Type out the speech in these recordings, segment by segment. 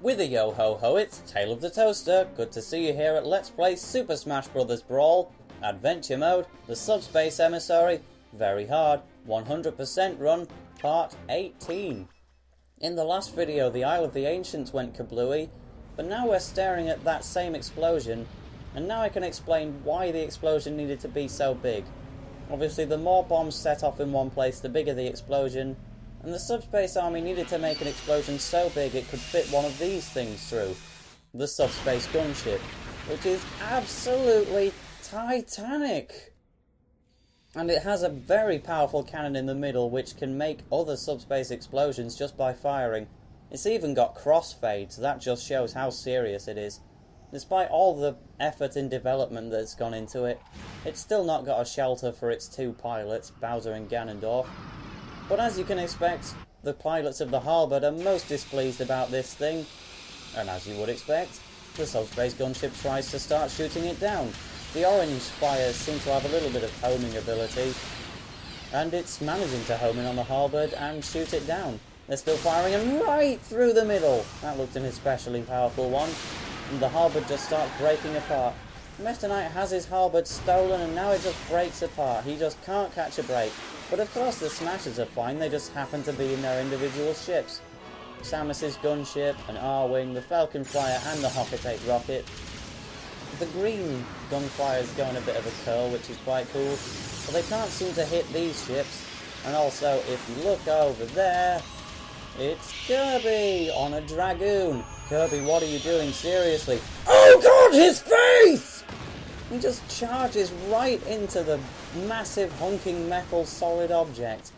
With a yo-ho-ho, it's TaleOfTheToaster. Good to see you here at Let's Play Super Smash Bros. Brawl. Adventure Mode, the Subspace Emissary, very hard, 100% run, part 18. In the last video, the Isle of the Ancients went kablooey, but now we're staring at that same explosion, and now I can explain why the explosion needed to be so big. Obviously, the more bombs set off in one place, the bigger the explosion, and the Subspace Army needed to make an explosion so big it could fit one of these things through. The Subspace Gunship, which is absolutely titanic! And it has a very powerful cannon in the middle which can make other subspace explosions just by firing. It's even got crossfade, so that just shows how serious it is. Despite all the effort in development that's gone into it, it's still not got a shelter for its two pilots, Bowser and Ganondorf. But as you can expect, the pilots of the halberd are most displeased about this thing, and as you would expect, the Subspace Gunship tries to start shooting it down. The orange fires seem to have a little bit of homing ability, and it's managing to home in on the halberd and shoot it down. They're still firing and right through the middle. That looked an especially powerful one, and the halberd just starts breaking apart. Meta Knight has his halberd stolen and now it just breaks apart. He just can't catch a break. But of course the Smashers are fine, they just happen to be in their individual ships. Samus's gunship, an R-Wing, the Falcon Flyer and the Hocketate rocket. The green gunfire is going a bit of a curl, which is quite cool, but they can't seem to hit these ships. And also, if you look over there, it's Kirby on a Dragoon. Kirby, what are you doing? Seriously? Oh god, his face! He just charges right into the massive hunking metal solid object.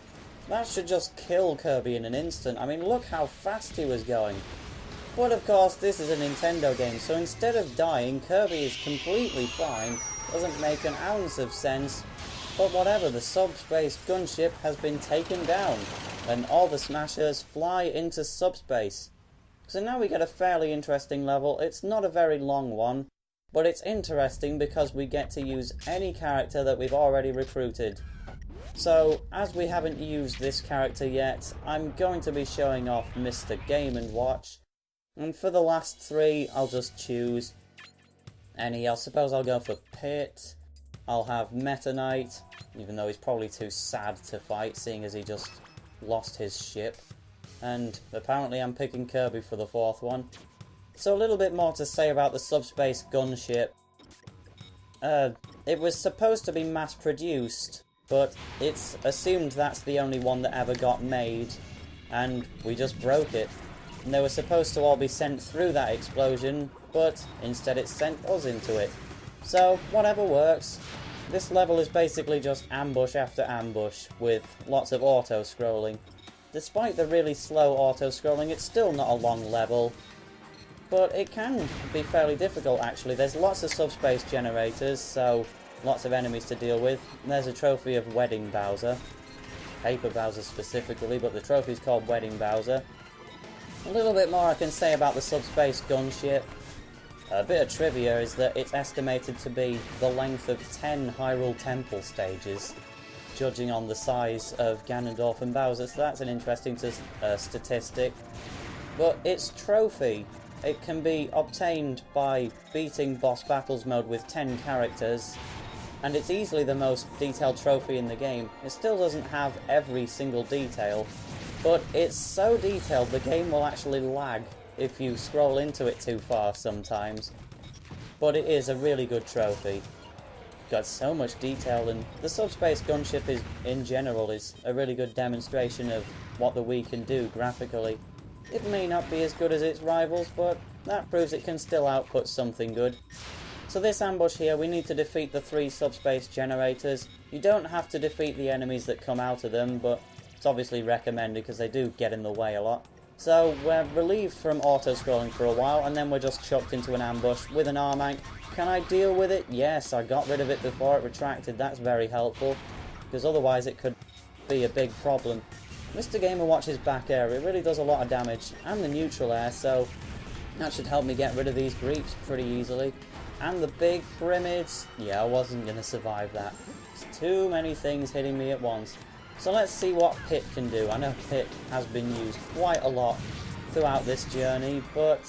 That should just kill Kirby in an instant. I mean, look how fast he was going. But of course, this is a Nintendo game, so instead of dying, Kirby is completely fine. Doesn't make an ounce of sense. But whatever, the Subspace Gunship has been taken down, and all the Smashers fly into subspace. So now we get a fairly interesting level. It's not a very long one, but it's interesting because we get to use any character that we've already recruited. So, as we haven't used this character yet, I'm going to be showing off Mr. Game & Watch. And for the last three, I'll just choose any. I suppose I'll go for Pit. I'll have Meta Knight, even though he's probably too sad to fight, seeing as he just lost his ship. And apparently I'm picking Kirby for the fourth one. So a little bit more to say about the Subspace Gunship. It was supposed to be mass-produced, but it's assumed that's the only one that ever got made, and we just broke it. And they were supposed to all be sent through that explosion, but instead it sent us into it. So, whatever works. This level is basically just ambush after ambush, with lots of auto-scrolling. Despite the really slow auto-scrolling, it's still not a long level, but it can be fairly difficult actually. There's lots of subspace generators, so lots of enemies to deal with. And there's a trophy of Wedding Bowser. Paper Bowser specifically, but the trophy's called Wedding Bowser. A little bit more I can say about the Subspace Gunship. A bit of trivia is that it's estimated to be the length of 10 Hyrule Temple stages, judging on the size of Ganondorf and Bowser, so that's an interesting statistic. But its trophy, it can be obtained by beating Boss Battles mode with 10 characters, and it's easily the most detailed trophy in the game. It still doesn't have every single detail, but it's so detailed the game will actually lag if you scroll into it too far sometimes. But it is a really good trophy. Got so much detail, and the Subspace Gunship is, in general, is a really good demonstration of what the Wii can do graphically. It may not be as good as its rivals, but that proves it can still output something good. So this ambush here, we need to defeat the 3 subspace generators. You don't have to defeat the enemies that come out of them, but it's obviously recommended because they do get in the way a lot. So we're relieved from auto-scrolling for a while, and then we're just chucked into an ambush with an Armank. Can I deal with it? Yes, I got rid of it before it retracted. That's very helpful, because otherwise it could be a big problem. Mr. Game & Watch's back air, it really does a lot of damage, and the neutral air, so that should help me get rid of these creeps pretty easily. And the big pyramids, yeah, I wasn't going to survive that. There's too many things hitting me at once. So let's see what Pit can do. I know Pit has been used quite a lot throughout this journey, but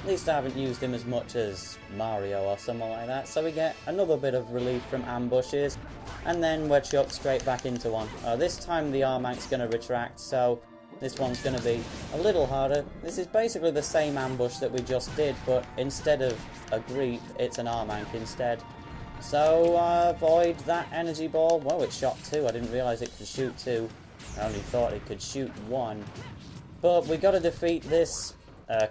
at least I haven't used him as much as Mario or someone like that, so we get another bit of relief from ambushes, and then we're chucked straight back into one. This time the Armank's going to retract, so this one's going to be a little harder. This is basically the same ambush that we just did, but instead of a Greep, it's an Armank instead. So avoid that energy ball. Whoa, it shot 2. I didn't realise it could shoot 2. I only thought it could shoot 1. But we got to defeat this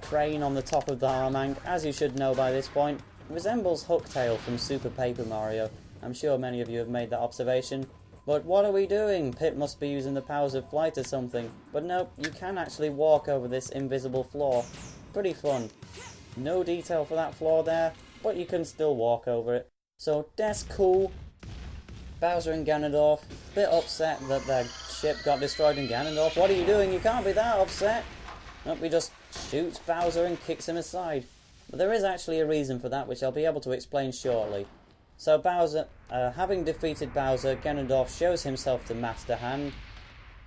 crane on the top of the Armank. As you should know by this point, it resembles Hooktail from Super Paper Mario. I'm sure many of you have made that observation. But what are we doing? Pip must be using the powers of flight or something. But no, you can actually walk over this invisible floor. Pretty fun. No detail for that floor there, but you can still walk over it. So that's cool. Bowser and Ganondorf, bit upset that their ship got destroyed in Ganondorf. What are you doing? You can't be that upset. Nope, he just shoots Bowser and kicks him aside. But there is actually a reason for that, which I'll be able to explain shortly. So Bowser, having defeated Bowser, Ganondorf shows himself to Master Hand.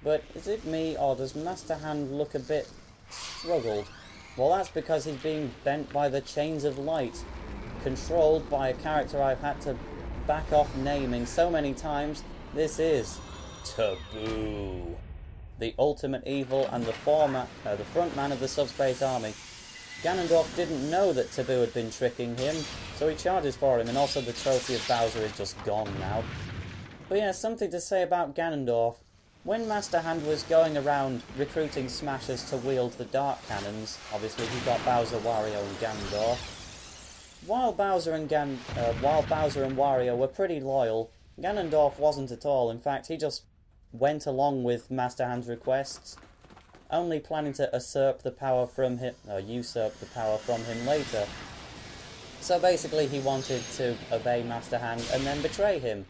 But is it me, or does Master Hand look a bit struggled? Well, that's because he's being bent by the Chains of Light, controlled by a character I've had to back off naming so many times. This is Tabuu, the ultimate evil and the front man of the Subspace Army. Ganondorf didn't know that Tabuu had been tricking him, so he charges for him, and also the trophy of Bowser is just gone now. But yeah, something to say about Ganondorf. When Master Hand was going around recruiting Smashers to wield the Dark Cannons, obviously he got Bowser, Wario and Ganondorf. While Bowser and Wario were pretty loyal, Ganondorf wasn't at all. In fact, he just went along with Master Hand's requests, only planning to usurp the power from him later. So basically he wanted to obey Master Hand and then betray him.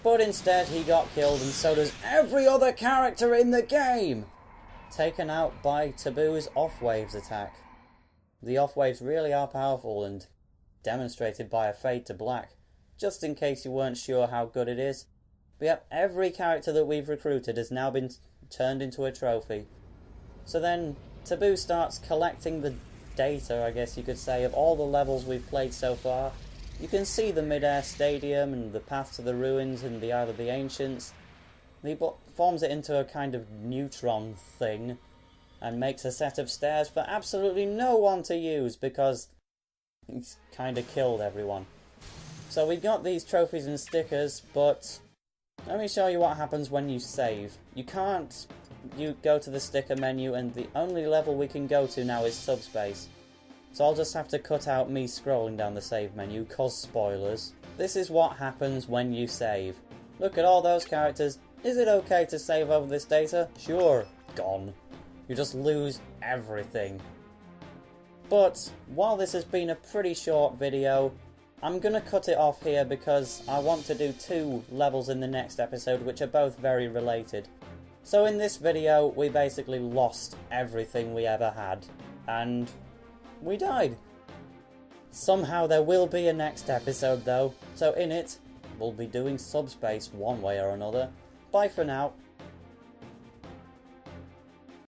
But instead he got killed, and so does every other character in the game! Taken out by Tabuu's off-waves attack. The off-waves really are powerful, and demonstrated by a fade to black, just in case you weren't sure how good it is. But yep, every character that we've recruited has now been turned into a trophy. So then Tabuu starts collecting the data, I guess you could say, of all the levels we've played so far. You can see the mid-air stadium and the path to the ruins and the Isle of the Ancients. He forms it into a kind of neutron thing and makes a set of stairs for absolutely no one to use because he's kind of killed everyone. So we've got these trophies and stickers, but let me show you what happens when you save. You go to the sticker menu, and the only level we can go to now is Subspace. So I'll just have to cut out me scrolling down the save menu, cause spoilers. This is what happens when you save. Look at all those characters. Is it okay to save over this data? Sure. Gone. You just lose everything. But while this has been a pretty short video, I'm going to cut it off here because I want to do 2 levels in the next episode, which are both very related. So in this video, we basically lost everything we ever had, and we died. Somehow there will be a next episode though, so in it, we'll be doing Subspace one way or another. Bye for now.